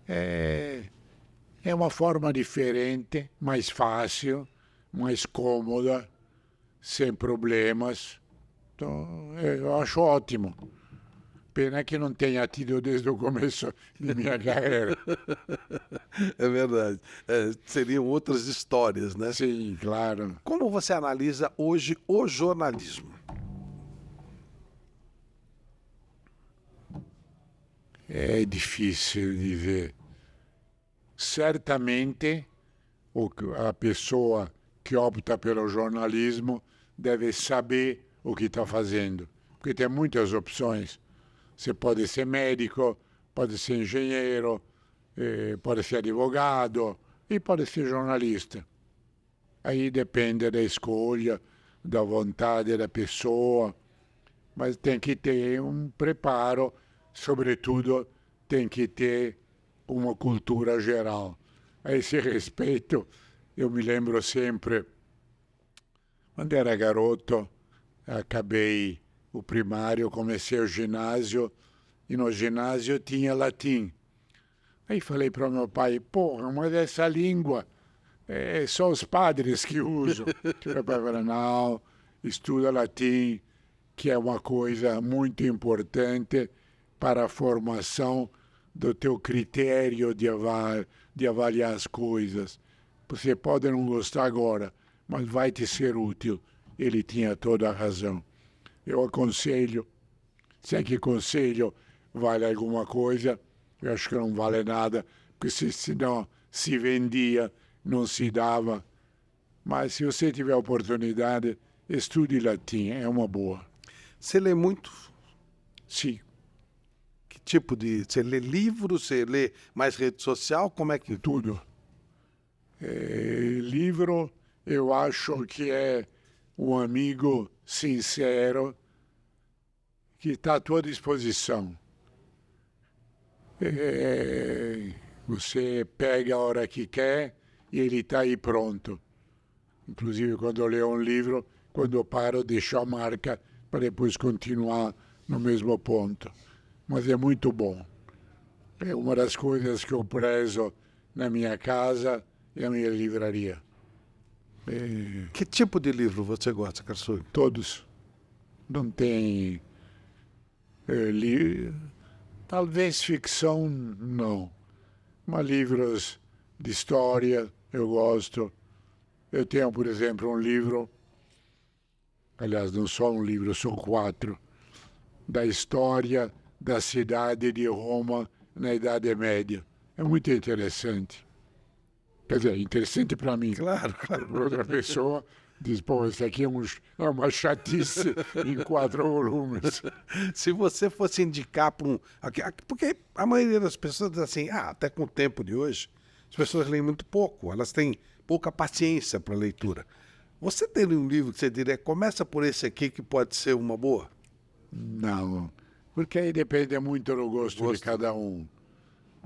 S2: É uma forma diferente, mais fácil, mais cômoda, sem problemas. Então, eu acho ótimo. Pena que não tenha tido desde o começo de minha carreira.
S1: É verdade. Seriam outras histórias, né?
S2: Sim, claro.
S1: Como você analisa hoje o jornalismo?
S2: É difícil de ver. Certamente, a pessoa que opta pelo jornalismo deve saber o que está fazendo, porque tem muitas opções. Você pode ser médico, pode ser engenheiro, pode ser advogado e pode ser jornalista. Aí depende da escolha, da vontade da pessoa, mas tem que ter um preparo, sobretudo tem que ter uma cultura geral. A esse respeito, eu me lembro sempre, quando era garoto, acabei o primário, comecei o ginásio, e no ginásio tinha latim. Aí falei para o meu pai, porra, mas essa língua só os padres que usam. Meu pai falou, não, estuda latim, que é uma coisa muito importante para a formação do teu critério de avaliar as coisas. Você pode não gostar agora, mas vai te ser útil. Ele tinha toda a razão. Eu aconselho, se é que conselho vale alguma coisa, eu acho que não vale nada, porque senão se vendia, não se dava. Mas se você tiver oportunidade, estude latim, é uma boa.
S1: Você lê muito?
S2: Sim.
S1: Que tipo de... Você lê livros, você lê mais rede social? Como é que...
S2: Tudo. Livro, eu acho que é um amigo sincero que está à tua disposição. Você pega a hora que quer e ele está aí pronto. Inclusive, quando eu leio um livro, quando eu paro, deixo a marca para depois continuar no mesmo ponto. Mas é muito bom. É uma das coisas que eu prezo na minha casa e na minha livraria.
S1: Que tipo de livro você gosta, Karsui?
S2: Todos. Não tem... Talvez ficção, não. Mas livros de história, eu gosto. Eu tenho, por exemplo, um livro, aliás, não só um livro, são 4, da história da cidade de Roma na Idade Média. É muito interessante. Quer dizer, interessante para mim.
S1: Claro, claro.
S2: Outra pessoa diz, pô, isso aqui é uma chatice em 4 volumes.
S1: Se você fosse indicar para um... Porque a maioria das pessoas diz assim, até com o tempo de hoje, as pessoas leem muito pouco, elas têm pouca paciência para leitura. Você tem um livro que você diria, começa por esse aqui que pode ser uma boa?
S2: Não, porque aí depende muito do gosto de cada um.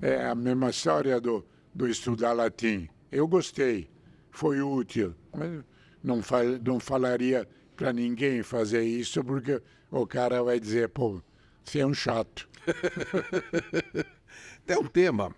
S2: É a mesma história do estudar latim. Eu gostei, foi útil, mas não falaria para ninguém fazer isso, porque o cara vai dizer, pô, você é um chato.
S1: Tem um tema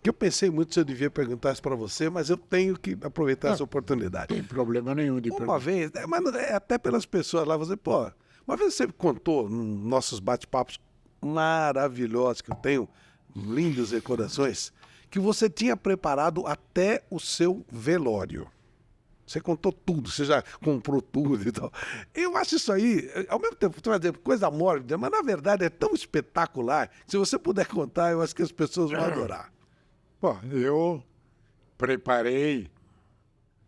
S1: que eu pensei muito se eu devia perguntar isso para você, mas eu tenho que aproveitar essa oportunidade.
S2: Não tem problema nenhum de
S1: Uma vez, mas até pelas pessoas lá, você, pô, uma vez você contou nos nossos bate-papos maravilhosos, que eu tenho lindas recordações, que você tinha preparado até o seu velório. Você contou tudo, você já comprou tudo e tal. Eu acho isso aí, ao mesmo tempo, tu vai dizer coisa mórbida, mas na verdade é tão espetacular que se você puder contar, eu acho que as pessoas vão adorar.
S2: Bom, eu preparei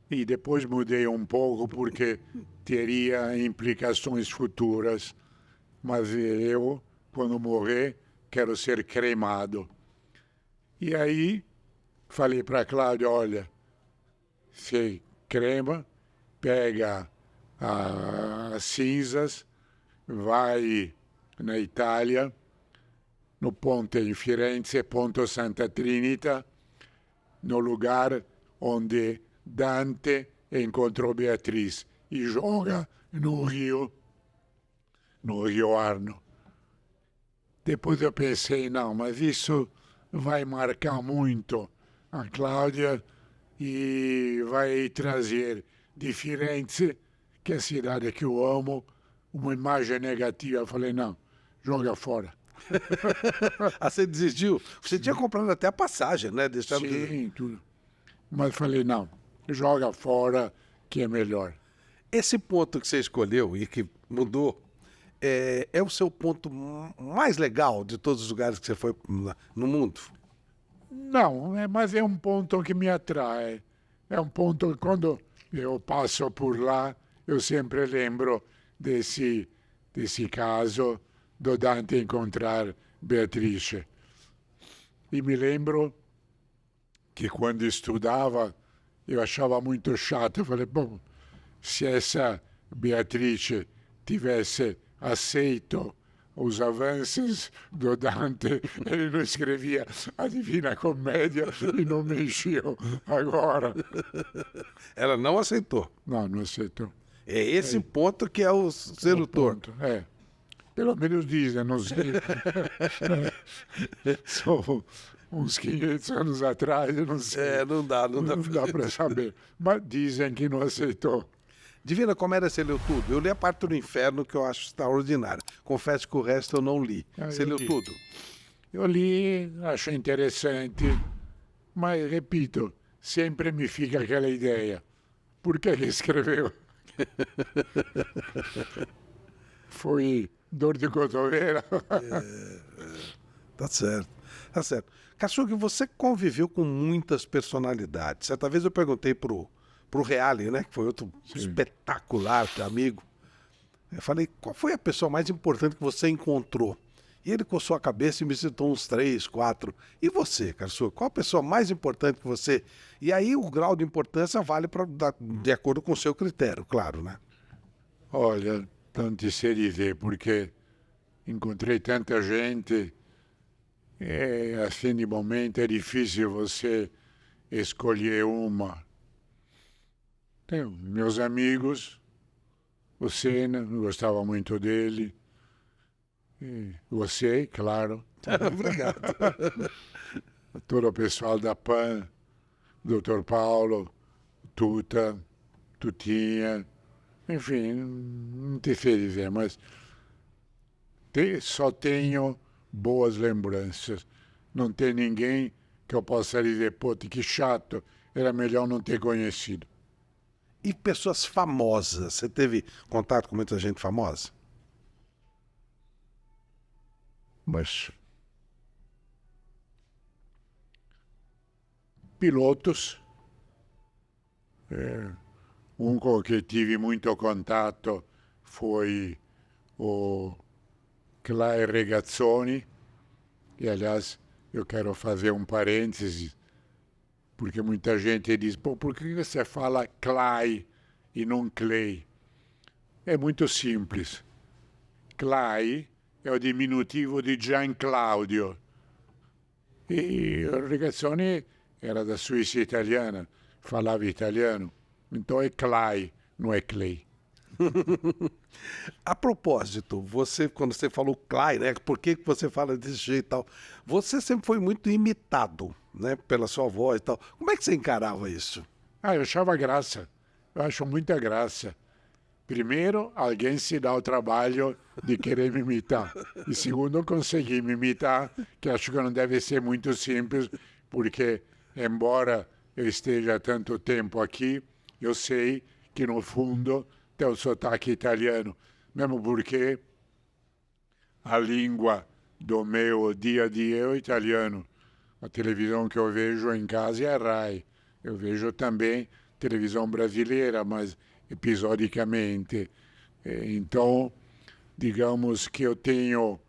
S2: e depois mudei um pouco porque teria implicações futuras. Mas eu, quando morrer, quero ser cremado. E aí falei para a Cláudia, olha, você crema, pega as cinzas, vai na Itália, no ponte em Firenze, Ponte Santa Trinita, no lugar onde Dante encontrou Beatriz, e joga no Rio Arno. Depois eu pensei, não, mas isso vai marcar muito a Cláudia e vai trazer de Firenze, que é a cidade que eu amo, uma imagem negativa. Eu falei, não, joga fora.
S1: Você desistiu? Você tinha comprado até a passagem, né?
S2: Sim, tudo. Mas falei, não, joga fora que é melhor.
S1: Esse ponto que você escolheu e que mudou, é o seu ponto mais legal de todos os lugares que você foi no mundo?
S2: Não, mas é um ponto que me atrai. É um ponto que quando eu passo por lá, eu sempre lembro desse caso do Dante encontrar Beatrice. E me lembro que quando estudava eu achava muito chato. Eu falei, bom, se essa Beatrice tivesse aceito os avanços do Dante, ele não escrevia a Divina Comédia e não mexeu agora.
S1: Ela não aceitou.
S2: Não, não aceitou.
S1: É esse ponto que é o sedutor.
S2: Ponto. É. Pelo menos dizem, não sei. São uns 500 anos atrás, eu não sei.
S1: É, não dá
S2: Não dá para saber. Mas dizem que não aceitou.
S1: Divina Comédia, você leu tudo? Eu li a parte do inferno, que eu acho extraordinária. Confesso que o resto eu não li. Você
S2: eu
S1: leu
S2: li.
S1: tudo?
S2: Eu li, acho interessante, mas, repito, sempre me fica aquela ideia. Por que ele escreveu? Foi dor de cotovelo.
S1: Tá certo. Tá certo. Kazuki, você conviveu com muitas personalidades. Certa vez eu perguntei pro Reale, né? Que foi outro espetacular amigo. Eu falei, qual foi a pessoa mais importante que você encontrou? E ele coçou a cabeça e me citou uns 3, 4. E você, Kazuki, qual a pessoa mais importante que você... E aí o grau de importância vale de acordo com o seu critério, claro, né?
S2: Olha, não te sei dizer, porque encontrei tanta gente, assim de momento é difícil você escolher uma. Tenho meus amigos, o Senna, eu gostava muito dele, e você, claro,
S1: Obrigado.
S2: todo o pessoal da PAN, Dr. Paulo, Tuta, Tutinha, enfim, não te sei dizer, mas só tenho boas lembranças. Não tem ninguém que eu possa dizer, pô, que chato, era melhor não ter conhecido.
S1: E pessoas famosas? Você teve contato com muita gente famosa?
S2: Mas pilotos, um com que tive muito contato foi o Clay Regazzoni, e aliás eu quero fazer um parêntese, porque muita gente diz, pô, por que você fala Clay e não Clay? É muito simples. Clay é o diminutivo de Gian Claudio. E o Regazzoni era da Suíça italiana, falava italiano. Então é Clay, não é Clay.
S1: A propósito, você, quando você falou Clay, né? Por que você fala desse jeito e tal? Você sempre foi muito imitado, né? Pela sua voz e tal. Como é que você encarava isso?
S2: Eu achava graça. Eu acho muita graça. Primeiro, alguém se dá o trabalho de querer me imitar. E segundo, eu consegui me imitar, que acho que não deve ser muito simples, porque, embora eu esteja há tanto tempo aqui, eu sei que, no fundo, tem o sotaque italiano. Mesmo porque a língua do meu dia a dia é o italiano. A televisão que eu vejo em casa é a RAI. Eu vejo também televisão brasileira, mas episodicamente. Então, digamos que eu tenho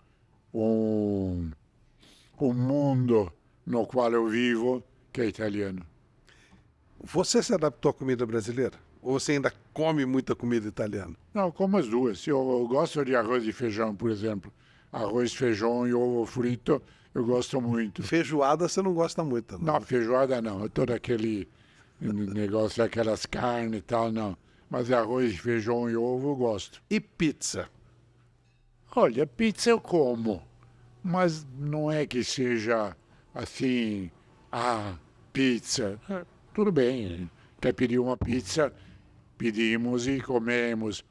S2: um mundo no qual eu vivo que é italiano.
S1: Você se adaptou à comida brasileira? Ou você ainda come muita comida italiana?
S2: Não, como as duas. Eu gosto de arroz e feijão, por exemplo. Arroz, feijão e ovo frito, eu gosto muito.
S1: Feijoada você não gosta muito, não?
S2: Não, feijoada não. Todo aquele negócio, aquelas carnes e tal, não. Mas arroz, feijão e ovo eu gosto.
S1: E pizza?
S2: Olha, pizza eu como, mas não é que seja assim, pizza. Tudo bem, quer pedir uma pizza, pedimos e comemos.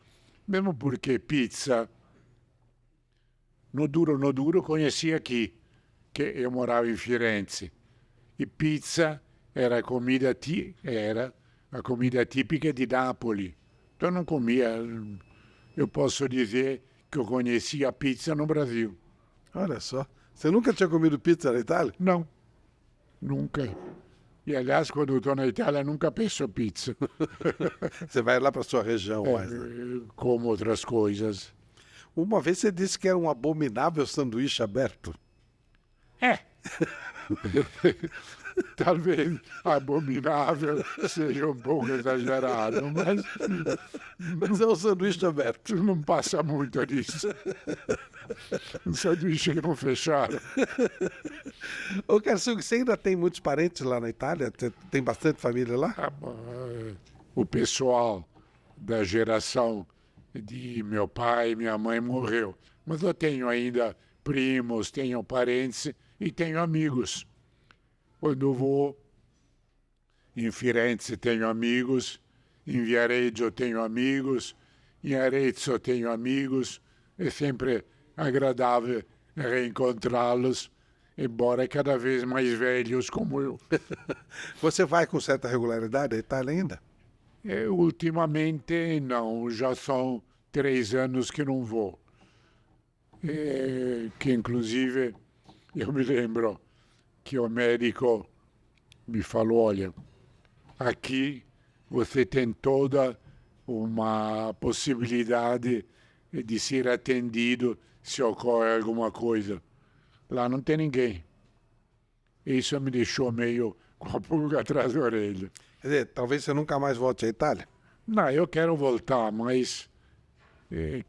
S2: Mesmo porque pizza, no duro, conheci aqui, que eu morava em Firenze. E pizza era a comida típica de Nápoles. Então eu não comia. Eu posso dizer que eu conhecia a pizza no Brasil.
S1: Olha só. Você nunca tinha comido pizza na Itália?
S2: Não, nunca. E, aliás, quando eu estou na Itália, nunca peço pizza.
S1: Você vai lá para sua região mais, né?
S2: Como outras coisas.
S1: Uma vez você disse que era um abominável sanduíche aberto.
S2: Talvez abominável seja um pouco exagerado, mas
S1: Mas é um sanduíche aberto.
S2: não passa muito disso. Um sanduíche que não fecharam.
S1: Ô, Karsug, você ainda tem muitos parentes lá na Itália? Tem bastante família lá?
S2: O pessoal da geração de meu pai e minha mãe morreu. Mas eu tenho ainda primos, tenho parentes e tenho amigos. Quando vou em Firenze tenho amigos, em Viareggio tenho amigos, em Arezzo tenho amigos. É sempre agradável reencontrá-los, embora cada vez mais velhos como eu.
S1: Você vai com certa regularidade à Itália ainda?
S2: Ultimamente não, já são 3 anos que não vou. Que inclusive eu me lembro que o médico me falou, olha, aqui você tem toda uma possibilidade de ser atendido se ocorre alguma coisa. Lá não tem ninguém. Isso me deixou meio com a pulga atrás da orelha.
S1: Quer dizer, talvez você nunca mais volte à Itália?
S2: Não, eu quero voltar, mas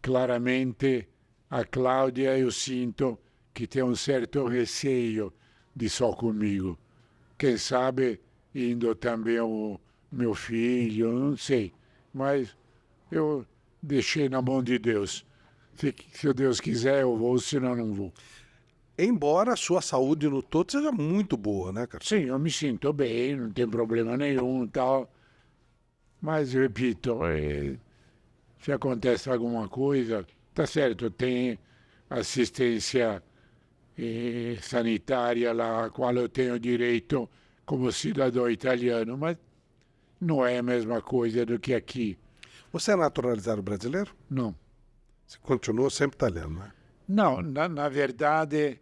S2: claramente a Cláudia eu sinto que tem um certo receio de só comigo. Quem sabe indo também o meu filho, não sei. Mas eu deixei na mão de Deus. Se Deus quiser, eu vou, senão não vou.
S1: Embora a sua saúde no todo seja muito boa, né, Karsug?
S2: Sim, eu me sinto bem, não tem problema nenhum e tal. Mas, repito, se acontece alguma coisa, tá certo, tem assistência sanitária lá, a qual eu tenho direito como cidadão italiano, mas não é a mesma coisa do que aqui.
S1: Você é naturalizado brasileiro?
S2: Não.
S1: Você continua sempre italiano, né?
S2: Não, na verdade,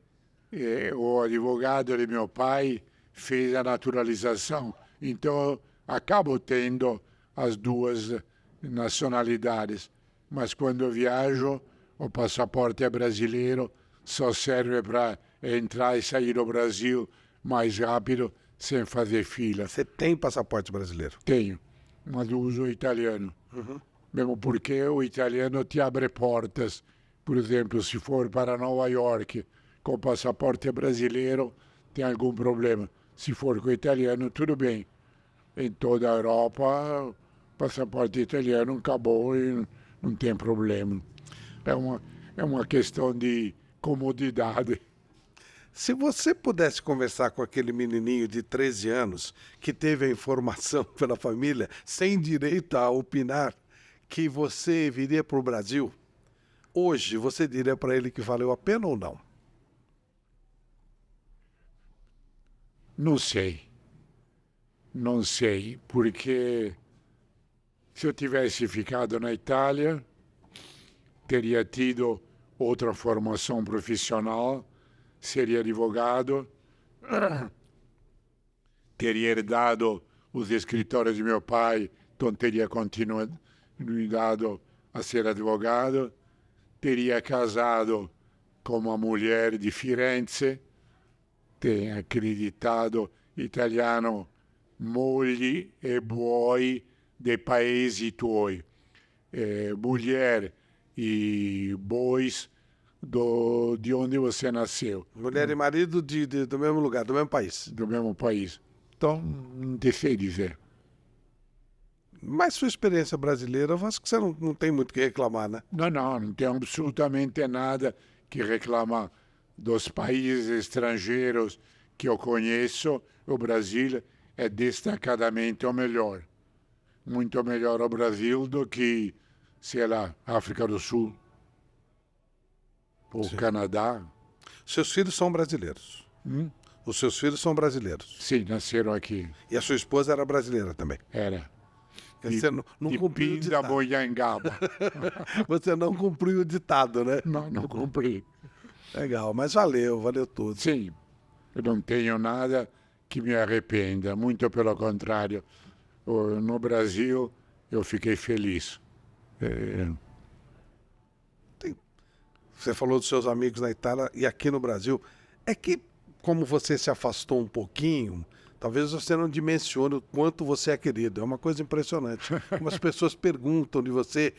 S2: o advogado de meu pai fez a naturalização, então eu acabo tendo as duas nacionalidades. Mas quando eu viajo, o passaporte é brasileiro, só serve para entrar e sair do Brasil mais rápido, sem fazer fila.
S1: Você tem passaporte brasileiro?
S2: Tenho, mas uso o italiano. Mesmo porque o italiano te abre portas. Por exemplo, se for para Nova York com passaporte brasileiro, tem algum problema. Se for com italiano, tudo bem. Em toda a Europa, passaporte italiano acabou e não tem problema. É uma questão de comodidade.
S1: Se você pudesse conversar com aquele menininho de 13 anos que teve a informação pela família, sem direito a opinar, que você viria para o Brasil, hoje você diria para ele que valeu a pena ou não?
S2: Não sei. Não sei, porque se eu tivesse ficado na Itália, teria tido outra formação profissional, seria advogado, teria herdado os escritórios de meu pai, então teria continuado a ser advogado, teria casado com uma mulher de Firenze, tem acreditado italiano, mogli e buoi dei paesi tuoi. Mulher e bois de onde você nasceu.
S1: Mulher e marido do mesmo lugar, do mesmo país.
S2: Do mesmo país. Então, não te sei dizer.
S1: Mas sua experiência brasileira, eu acho que você não tem muito o que reclamar, né?
S2: Não tenho absolutamente nada que reclamar dos países estrangeiros que eu conheço. O Brasil é destacadamente o melhor. Muito melhor o Brasil do que, sei lá, África do Sul ou
S1: Sim.
S2: Canadá.
S1: Seus filhos são brasileiros. Os seus filhos são brasileiros.
S2: Sim, nasceram aqui.
S1: E a sua esposa era brasileira também.
S2: Era.
S1: Você não
S2: de
S1: cumpriu o ditado.
S2: Pindamonhangaba.
S1: Você não cumpriu o ditado, né?
S2: Não cumpri.
S1: Legal, mas valeu tudo.
S2: Sim, eu não tenho nada que me arrependa, muito pelo contrário. No Brasil, eu fiquei feliz.
S1: Você falou dos seus amigos na Itália e aqui no Brasil. É que, como você se afastou um pouquinho, Talvez você não dimensione o quanto você é querido. É uma coisa impressionante. Como as pessoas perguntam de você,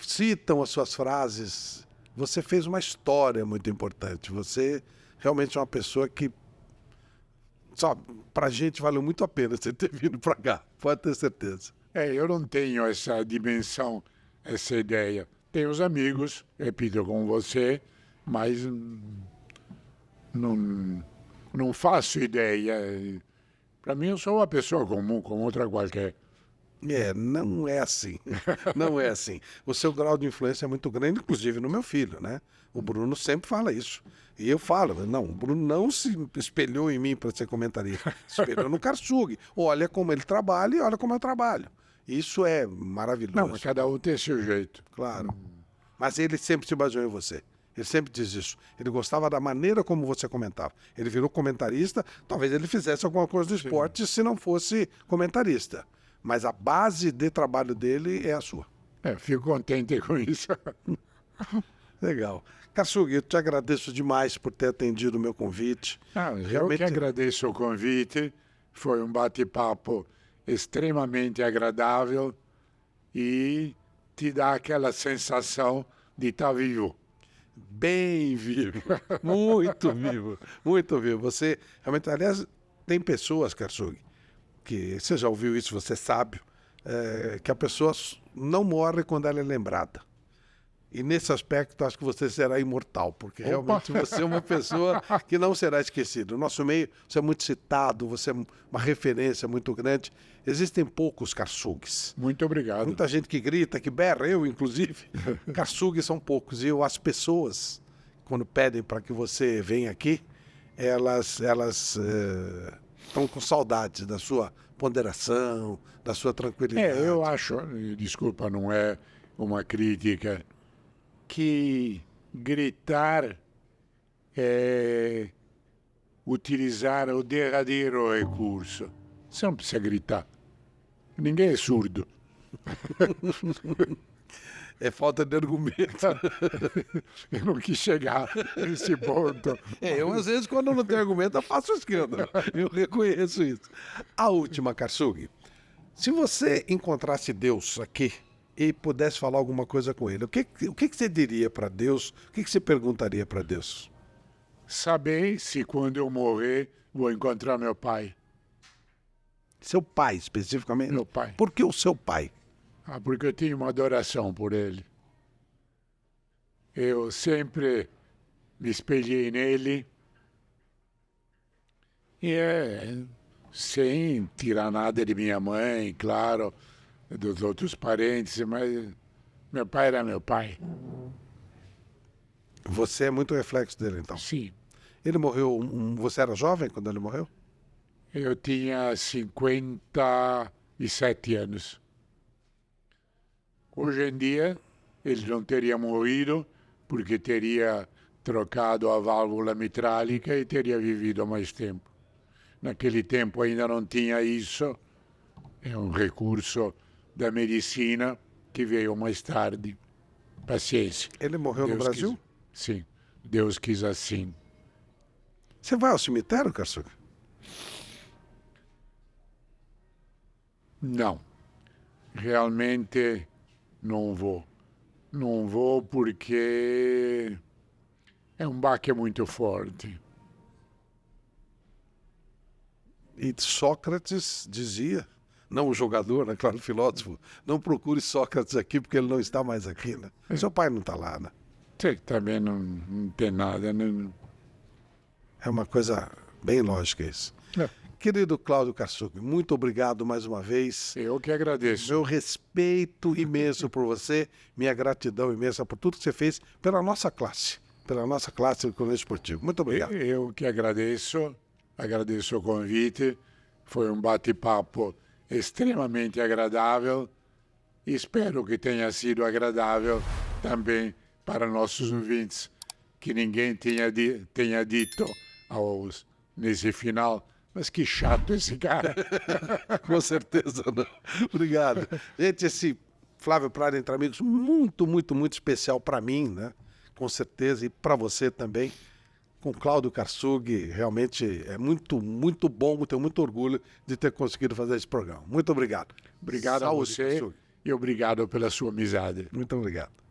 S1: citam as suas frases. Você fez uma história muito importante. Você realmente é uma pessoa que, sabe, pra gente valeu muito a pena você ter vindo pra cá. Pode ter certeza.
S2: Eu não tenho essa dimensão, essa ideia. Tenho os amigos, repito com você, mas não faço ideia. Para mim, eu sou uma pessoa comum, como outra qualquer.
S1: Não é assim. Não é assim. O seu grau de influência é muito grande, inclusive no meu filho, né? O Bruno sempre fala isso. E eu falo, não, o Bruno não se espelhou em mim para ser comentarista. Se espelhou no Karsug. Olha como ele trabalha e olha como eu trabalho. Isso é maravilhoso.
S2: Não, mas cada um tem seu jeito.
S1: Claro. Mas ele sempre se baseou em você. Ele sempre diz isso. Ele gostava da maneira como você comentava. Ele virou comentarista, talvez ele fizesse alguma coisa do esporte se não fosse comentarista. Mas a base de trabalho dele é a sua.
S2: Fico contente com isso.
S1: Legal. Karsug, eu te agradeço demais por ter atendido o meu convite.
S2: Eu que agradeço o convite. Foi um bate-papo extremamente agradável e te dá aquela sensação de estar vivo.
S1: Bem vivo. Muito vivo. Muito vivo. Você realmente, aliás, tem pessoas, Karsug, que você já ouviu isso, você sabe, que a pessoa não morre quando ela é lembrada. E nesse aspecto, acho que você será imortal, porque realmente você é uma pessoa que não será esquecida. No nosso meio, você é muito citado, você é uma referência muito grande. Existem poucos Karsugs.
S2: Muito obrigado.
S1: Muita gente que grita, que berra, eu inclusive. Karsugs são poucos. E as pessoas, quando pedem para que você venha aqui, elas estão com saudades da sua ponderação, da sua tranquilidade.
S2: Eu acho, desculpa, não é uma crítica, que gritar é utilizar o derradeiro recurso. Você não precisa gritar. Ninguém é surdo.
S1: É falta de argumento.
S2: Eu não quis chegar nesse ponto.
S1: Eu, às vezes, quando não tenho argumento, eu faço escândalo. Eu reconheço isso. A última, Karsug. Se você encontrasse Deus aqui e pudesse falar alguma coisa com ele, o que você diria para Deus? O que você perguntaria para Deus?
S2: Saber se quando eu morrer vou encontrar meu pai.
S1: Seu pai, especificamente?
S2: Meu pai.
S1: Por que o seu pai?
S2: Porque eu tinha uma adoração por ele. Eu sempre me espelhei nele. E sem tirar nada de minha mãe, claro, dos outros parentes, mas meu pai era meu pai.
S1: Você é muito reflexo dele, então?
S2: Sim.
S1: Ele morreu, você era jovem quando ele morreu?
S2: Eu tinha 57 anos. Hoje em dia, ele não teria morrido porque teria trocado a válvula mitrálica e teria vivido mais tempo. Naquele tempo ainda não tinha isso. É um recurso da medicina que veio mais tarde. Paciência.
S1: Ele morreu no Brasil?
S2: Sim. Deus quis assim.
S1: Você vai ao cemitério, Karsug?
S2: Não. Realmente não vou. Não vou porque é um baque muito forte.
S1: E Sócrates dizia, não o jogador, né, claro, o filósofo, não procure Sócrates aqui porque ele não está mais aqui, né? Seu pai não está lá, né?
S2: Sei que também não tem nada. Não...
S1: É uma coisa bem lógica isso. Querido Cláudio Karsug, muito obrigado mais uma vez.
S2: Eu que agradeço.
S1: Meu respeito imenso por você, minha gratidão imensa por tudo que você fez pela nossa classe do Colégio Esportivo. Muito obrigado.
S2: Eu que agradeço o convite. Foi um bate-papo extremamente agradável. Espero que tenha sido agradável também para nossos ouvintes, que ninguém tenha dito nesse final. Mas que chato esse cara.
S1: Com certeza não. Obrigado. Gente, esse Flávio Prado Entre Amigos, muito, muito, muito especial para mim, né? Com certeza, e para você também. com Cláudio Karsug. Realmente é muito, muito bom, tenho muito orgulho de ter conseguido fazer esse programa. Muito obrigado.
S2: Obrigado
S1: Saúde,
S2: a você
S1: Karsug.
S2: e obrigado pela sua amizade.
S1: Muito obrigado.